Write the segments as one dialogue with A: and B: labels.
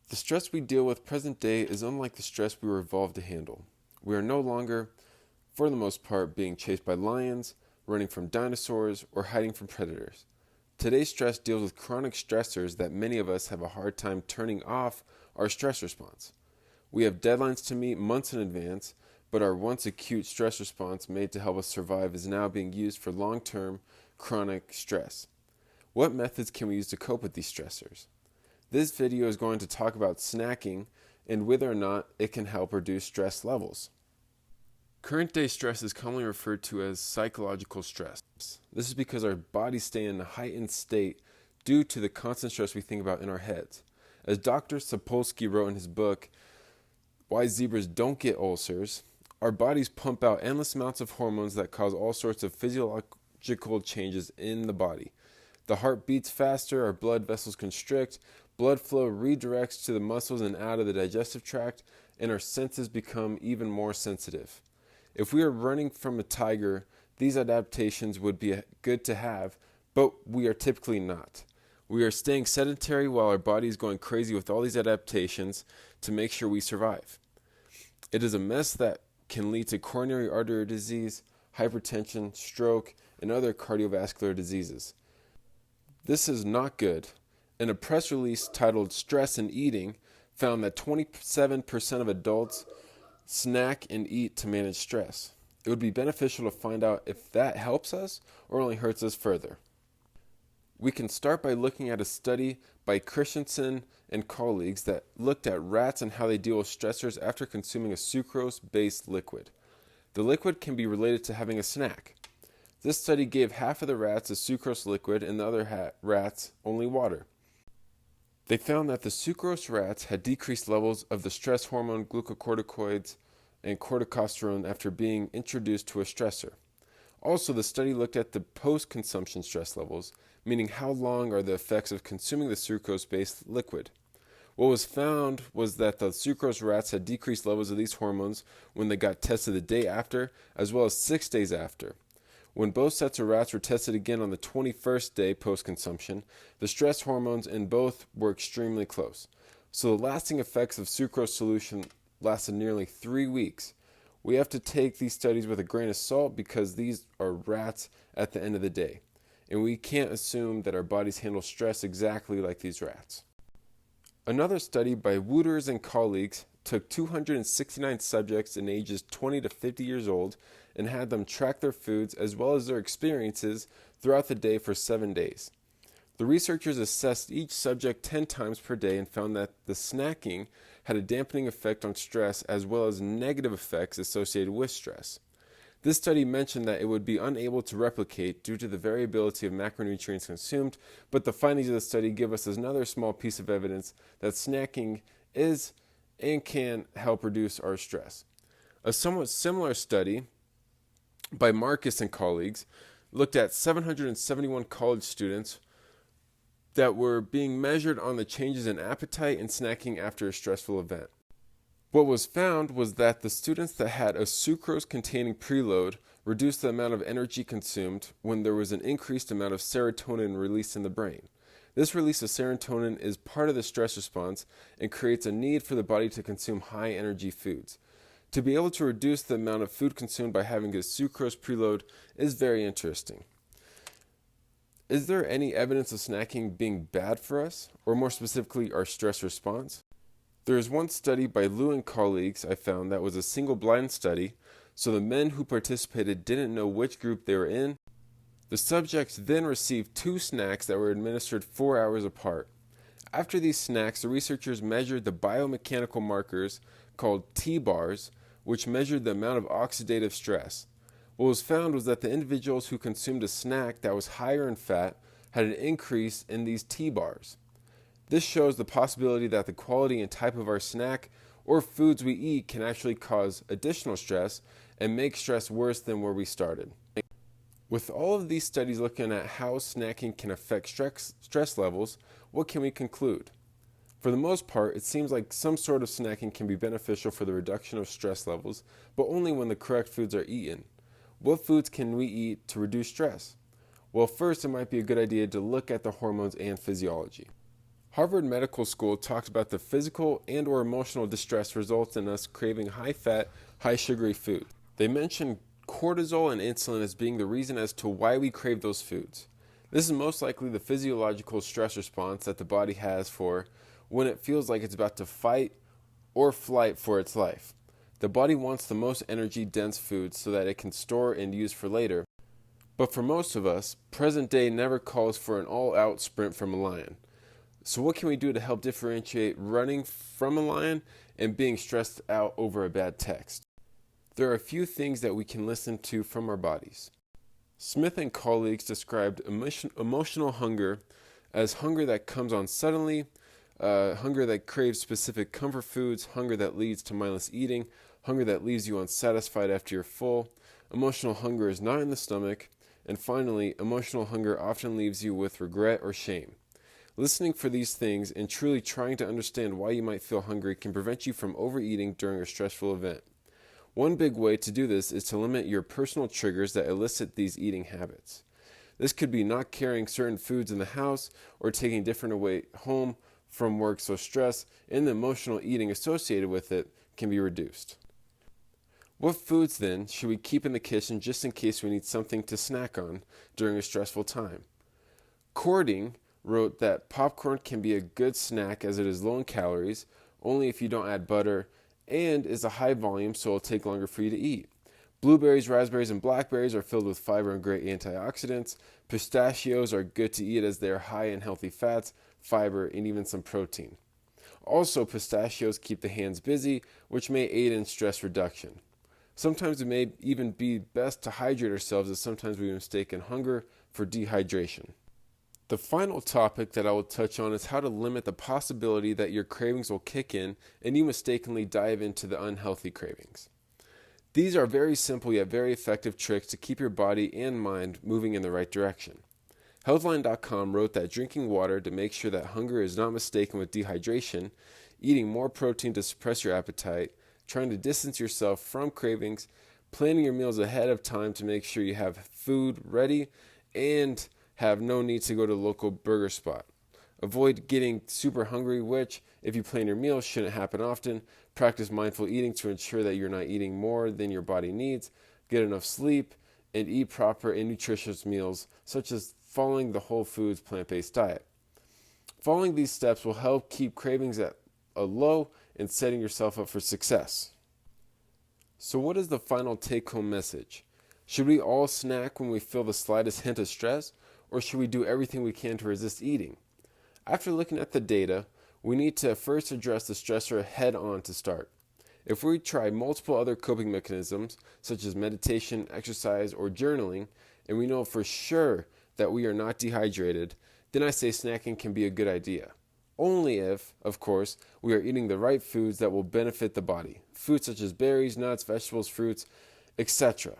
A: The stress we deal with present day is unlike the stress we were evolved to handle. We are no longer, for the most part, being chased by lions, running from dinosaurs, or hiding from predators. Today's stress deals with chronic stressors that many of us have a hard time turning off our stress response. We have deadlines to meet months in advance, but our once acute stress response made to help us survive is now being used for long-term chronic stress. What methods can we use to cope with these stressors? This video is going to talk about snacking and whether or not it can help reduce stress levels. Current day stress is commonly referred to as psychological stress. This is because our bodies stay in a heightened state due to the constant stress we think about in our heads. As Dr. Sapolsky wrote in his book, Why Zebras Don't Get Ulcers, our bodies pump out endless amounts of hormones that cause all sorts of physiological changes in the body. The heart beats faster, our blood vessels constrict, blood flow redirects to the muscles and out of the digestive tract, and our senses become even more sensitive. If we are running from a tiger, these adaptations would be good to have, but we are typically not. We are staying sedentary while our body is going crazy with all these adaptations to make sure we survive. It is a mess that can lead to coronary artery disease, hypertension, stroke, and other cardiovascular diseases. This is not good. In a press release titled Stress and Eating, found that 27% of adults snack and eat to manage stress. It would be beneficial to find out if that helps us or only hurts us further. We can start by looking at a study by Christensen and colleagues that looked at rats and how they deal with stressors after consuming a sucrose-based liquid. The liquid can be related to having a snack. This study gave half of the rats a sucrose liquid and the other rats only water. They found that the sucrose rats had decreased levels of the stress hormone glucocorticoids and corticosterone after being introduced to a stressor. Also, the study looked at the post-consumption stress levels, meaning how long are the effects of consuming the sucrose-based liquid. What was found was that the sucrose rats had decreased levels of these hormones when they got tested the day after, as well as 6 days after. When both sets of rats were tested again on the 21st day post-consumption, the stress hormones in both were extremely close. So the lasting effects of sucrose solution lasted nearly 3 weeks. We have to take these studies with a grain of salt because these are rats at the end of the day. And we can't assume that our bodies handle stress exactly like these rats. Another study by Wouters and colleagues took 269 subjects in ages 20 to 50 years old and had them track their foods as well as their experiences throughout the day for 7 days. The researchers assessed each subject 10 times per day and found that the snacking had a dampening effect on stress as well as negative effects associated with stress. This study mentioned that it would be unable to replicate due to the variability of macronutrients consumed, but the findings of the study give us another small piece of evidence that snacking is and can help reduce our stress. A somewhat similar study by Marcus and colleagues looked at 771 college students that were being measured on the changes in appetite and snacking after a stressful event. What was found was that the students that had a sucrose-containing preload reduced the amount of energy consumed when there was an increased amount of serotonin released in the brain. This release of serotonin is part of the stress response and creates a need for the body to consume high-energy foods. To be able to reduce the amount of food consumed by having a sucrose preload is very interesting. Is there any evidence of snacking being bad for us, or more specifically, our stress response? There is one study by Liu and colleagues I found that was a single blind study, so the men who participated didn't know which group they were in. The subjects then received 2 snacks that were administered 4 hours apart. After these snacks, the researchers measured the biomechanical markers called T-bars, which measured the amount of oxidative stress. What was found was that the individuals who consumed a snack that was higher in fat had an increase in these T-bars. This shows the possibility that the quality and type of our snack or foods we eat can actually cause additional stress and make stress worse than where we started. With all of these studies looking at how snacking can affect stress levels, what can we conclude? For the most part, it seems like some sort of snacking can be beneficial for the reduction of stress levels, but only when the correct foods are eaten. What foods can we eat to reduce stress? Well, first, it might be a good idea to look at the hormones and physiology. Harvard Medical School talks about the physical and or emotional distress results in us craving high-fat, high-sugary food. They mention cortisol and insulin as being the reason as to why we crave those foods. This is most likely the physiological stress response that the body has for when it feels like it's about to fight or flight for its life. The body wants the most energy-dense foods so that it can store and use for later. But for most of us, present day never calls for an all-out sprint from a lion. So what can we do to help differentiate running from a lion and being stressed out over a bad text? There are a few things that we can listen to from our bodies. Smith and colleagues described emotional hunger as hunger that comes on suddenly, hunger that craves specific comfort foods, hunger that leads to mindless eating, hunger that leaves you unsatisfied after you're full. Emotional hunger is not in the stomach. And finally, emotional hunger often leaves you with regret or shame. Listening for these things and truly trying to understand why you might feel hungry can prevent you from overeating during a stressful event. One big way to do this is to limit your personal triggers that elicit these eating habits. This could be not carrying certain foods in the house or taking different away home from work so stress and the emotional eating associated with it can be reduced. What foods then should we keep in the kitchen just in case we need something to snack on during a stressful time? Cording wrote that popcorn can be a good snack as it is low in calories, only if you don't add butter, and is a high volume so it'll take longer for you to eat. Blueberries, raspberries, and blackberries are filled with fiber and great antioxidants. Pistachios are good to eat as they are high in healthy fats, fiber, and even some protein. Also, pistachios keep the hands busy, which may aid in stress reduction. Sometimes it may even be best to hydrate ourselves, as sometimes we mistake hunger for dehydration. The final topic that I will touch on is how to limit the possibility that your cravings will kick in and you mistakenly dive into the unhealthy cravings. These are very simple yet very effective tricks to keep your body and mind moving in the right direction. Healthline.com wrote that drinking water to make sure that hunger is not mistaken with dehydration, eating more protein to suppress your appetite, trying to distance yourself from cravings, planning your meals ahead of time to make sure you have food ready, and have no need to go to the local burger spot. Avoid getting super hungry, which, if you plan your meals, shouldn't happen often. Practice mindful eating to ensure that you're not eating more than your body needs. Get enough sleep, and eat proper and nutritious meals, such as following the whole foods plant-based diet. Following these steps will help keep cravings at a low and setting yourself up for success. So what is the final take-home message? Should we all snack when we feel the slightest hint of stress, or should we do everything we can to resist eating? After looking at the data, we need to first address the stressor head on to start. If we try multiple other coping mechanisms, such as meditation, exercise, or journaling, and we know for sure that we are not dehydrated, then I say snacking can be a good idea. Only if, of course, we are eating the right foods that will benefit the body. Foods such as berries, nuts, vegetables, fruits, etc.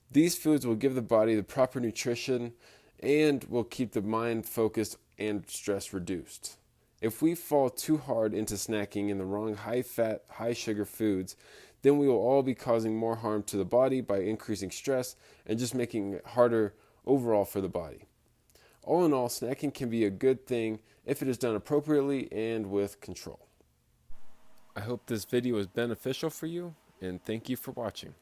A: These foods will give the body the proper nutrition and will keep the mind focused and stress reduced. If we fall too hard into snacking in the wrong high-fat, high-sugar foods, then we will all be causing more harm to the body by increasing stress and just making it harder overall for the body. All in all, snacking can be a good thing if it is done appropriately and with control. I hope this video was beneficial for you, and thank you for watching.